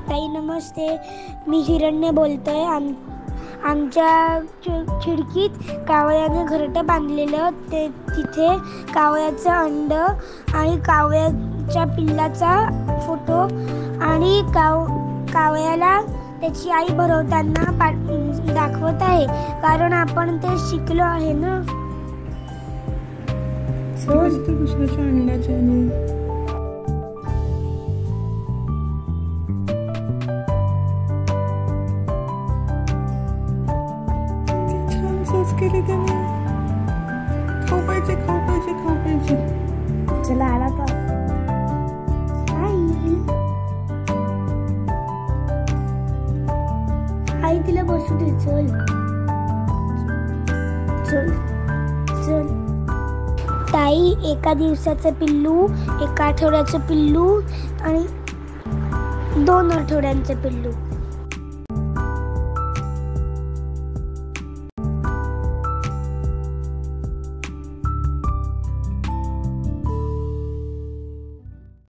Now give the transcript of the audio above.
ताई नमस्ते, मी हिरण्य बोलतोय. आमच्या खिडकीत कावळ्याने घरटं बांधलेलं, तिथे कावळ्याचं अंड आणि कावळ्याच्या पिल्लाचा फोटो आणि कावळ्याला त्याची आई भरवताना दाखवत आहे, कारण आपण ते शिकलो आहे ना. कृष्णाच्या अंड्याचे केले त्याने. खाऊ पाहिजे. चला आला तर आई तिला बसू दे. चल ताई, एका दिवसाचं पिल्लू, एका आठवड्याचं पिल्लू आणि 2 आठवड्यांचं पिल्लू.